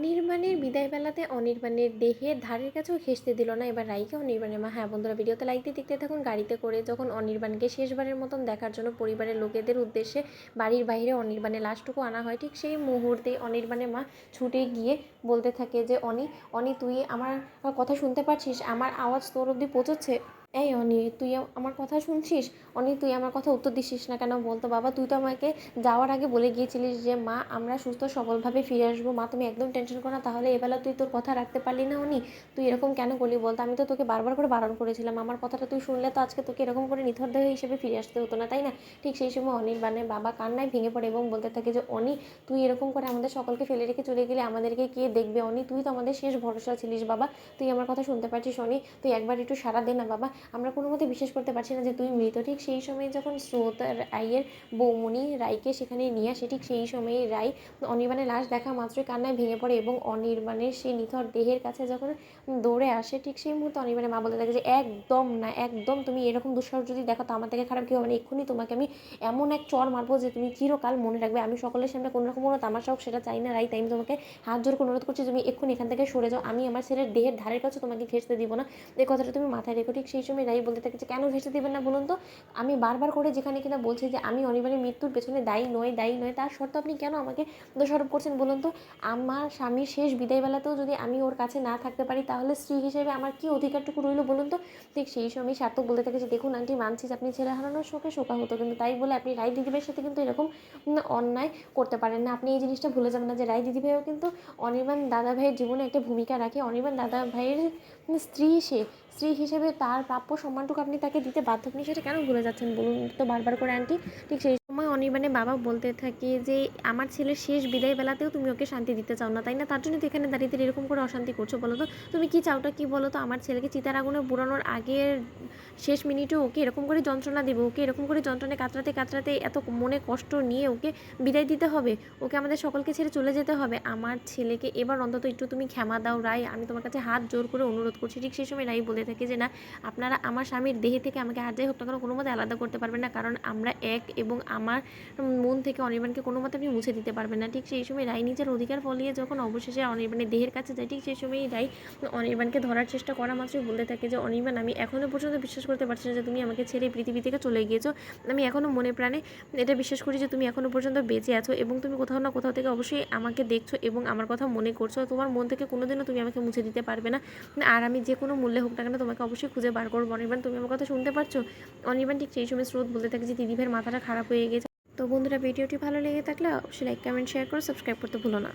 অনির্বাণের বিদায়বেলাতে অনির্বাণের দেহের ধারের কাছেও ঘেঁষতে দিল না এবার রাইকে অনির্বাণের মা। হ্যাঁ বন্ধুরা, ভিডিওতে লাইক দিয়ে দেখতে থাকুন। গাড়িতে করে যখন অনির্বাণকে শেষবারের মতন দেখার জন্য পরিবারের লোকেদের উদ্দেশ্যে বাড়ির বাইরে অনির্বাণের লাশটুকু আনা হয়, ঠিক সেই মুহূর্তে অনির্বাণের মা ছুটে গিয়ে বলতে থাকে যে অনি, অনি তুই আমার কথা শুনতে পাচ্ছিস? আমার আওয়াজ তোর অবধি পৌঁছচ্ছে? এই অনি, তুই আমার কথা শুনছিস? অনি, তুই আমার কথা উত্তর দিছিস না কেন বলতো? বাবা, তুই তো আমাকে যাওয়ার আগে বলে গিয়েছিলিস যে মা আমরা সুস্থ সবলভাবে ফিরে আসবো, মা তুমি একদম টেনশন করো না। তাহলে এবেলা তুই তোর কথা রাখতে পারলি না অনি? তুই এরকম কেন করলি বলতো? আমি তো তোকে বারবার করে বারণ করেছিলাম, আমার কথাটা তুই শুনলে তো আজকে তোকে এরকম করে নিথর দেহ হিসেবে ফিরে আসতে হতো না, তাই না? ঠিক সেই সময় অনির্বাণের বাবা কান্নায় ভেঙে পড়ে এবং বলতে থাকে যে অনি, তুই এরকম করে আমাদের সকলকে ফেলে রেখে চলে গেলে আমাদেরকে কে দেখবে? অনি, তুই তো আমাদের শেষ ভরসা ছিলিস বাবা, তুই আমার কথা শুনতে পারছিস? অনি, তুই একবার একটু সাড়া দে না বাবা, আমরা কোনো মতে বিশ্বাস করতে পারছি না যে তুই মৃত। ঠিক সেই সময় যখন স্রোত রায়ের বৌমণি রায়কে সেখানে নিয়ে আসে, ঠিক সেই সময় রায় অনির্বাণের লাশ দেখা মাত্রই কান্নায় ভেঙে পড়ে এবং অনির্বাণের সেই নিথর দেহের কাছে যখন দৌড়ে আসে, ঠিক সেই মুহূর্তে অনির্বাণের মা বলতে থাকে যে একদম না, একদম তুমি এরকম দুঃসাহস যদি দেখো তো আমার থেকে খারাপ কেউ হবে না। এক্ষুনি তোমাকে আমি এমন এক চর মারবো যে তুমি চিরকাল মনে রাখবে। আমি সকলের সামনে কোনো রকম কোনো তামাশা হোক সেটা চাই না রাই, তাই আমি তোমাকে হাত জোর করে অনুরোধ করছি তুমি এক্ষুনি এখান থেকে সরে যাও। আমি আমার ছেলের দেহের ধারের কাছে তোমাকে ঘেঁষতে দিব না, এই কথাটা তুমি মাথায় রেখো। ঠিক সেই সময় রাই বলতে থাকে যে কেন ঘেঁষতে দেবেন না বলুন তো? আমি বারবার করে যেখানে কিনা বলছি যে আমি অনির্বাণের মৃত্যুর পেছনে দায়ী নয়, দায়ী নয়, তার সত্ত্বেও আপনি কেন আমাকে দোষারোপ করছেন বলুন তো? আমার স্বামীর শেষ বিদায়বেলাতেও যদি আমি ওর কাছে না থাকতে পারি তাহলে স্ত্রী হিসেবে আমার কি অধিকারটুকু রইল বলুন তো? ঠিক সেই সময় সার্থক বলতে থাকে যে দেখুন আন্টি, মানছি যে আপনি ছেলে হারানোর শোকে শোকা হতো, কিন্তু তাই বলে আপনি রায় দিদিভাইয়ের সাথে কিন্তু এরকম অন্যায় করতে পারেন না। আপনি এই জিনিসটা ভুলে যাবেন না যে রায় দিদিভাইও কিন্তু অনির্বাণ দাদা ভাইয়ের জীবনে একটা ভূমিকা রাখে। অনির্বাণ দাদা ভাইয়ের স্ত্রী সে, স্ত্রী হিসেবে তার প্রাপ্য সম্মানটুকু আপনি তাকে দিতে বাধ্য। আপনি সেটা কেন ভুলে যাচ্ছেন বলুন তো বারবার করে আন্টি? ঠিক সেই সময় অনির্বাণের বাবা বলতে থাকে যে আমার ছেলের শেষ বিদায় বেলাতেও তুমি ওকে শান্তি দিতে চাও না, তাই না? তার জন্য তো এখানে দাঁড়িয়ে এরকম করে অশান্তি করছো। বলো তো তুমি কি চাওটা কি বলো তো? আমার ছেলেকে চিতার আগুনে পোড়ানোর আগের শেষ মিনিটেও ওকে এরকম করে যন্ত্রণা দেবে, ওকে এরকম করে যন্ত্রণায় কাতরাতে কাতরাতে এত মনে কষ্ট নিয়ে ওকে বিদায় দিতে হবে, ওকে আমাদের সকলকে ছেড়ে চলে যেতে হবে? আমার ছেলেকে এবার অন্তত একটু তুমি ক্ষমা দাও রায়, আমি তোমার কাছে হাত জোর করে অনুরোধ করছি। ঠিক সেই সময় রাই বলে থাকে যে না, আপনারা আমার স্বামীর দেহে থেকে আমাকে আর যাই হোক না কেন কোনো মতে আলাদা করতে পারবেন না, কারণ আমরা এক, এবং আমার মন থেকে অনির্বাণকে কোনো মতে আপনি মুছে দিতে পারবেন না। ঠিক সেই সময় রাই নিজের অধিকার ফলিয়ে যখন অবশেষে অনির্বাণের দেহের কাছে যায়, ঠিক সেই সময়ই রাই অনির্বাণকে ধরার চেষ্টা করা মাত্রই বলতে থাকে যে অনির্বাণ, আমি এখনও পর্যন্ত বিশ্বাস করতে পারছি না যে তুমি আমাকে ছেড়ে পৃথিবী থেকে চলে গিয়েছো। আমি এখনও মনে প্রাণে এটা বিশ্বাস করি যে তুমি এখনও পর্যন্ত বেঁচে আছো এবং তুমি কোথাও না কোথাও থেকে অবশ্যই আমাকে দেখছো এবং আমার কথা মনে করছো। তোমার মন থেকে কোনোদিনও তুমি আমাকে মুছে দিতে পারবে না, আর আমি যে কোনো মূল্যে হোক না কেন তোমাকে অবশ্যই খুঁজে বার করবো। অনির্বাণ, তুমি আমার কথা শুনতে পারছো? অনির্বাণ ঠিক সেই সময় স্রোত বলতে থাকে যে দিদিভাইয়ের মাথাটা খারাপ হয়ে গেছে। তো বন্ধুরা, ভিডিওটি ভালো লেগে থাকলে অবশ্যই লাইক, কমেন্ট, শেয়ার করে সাবস্ক্রাইব করতে ভুলো না।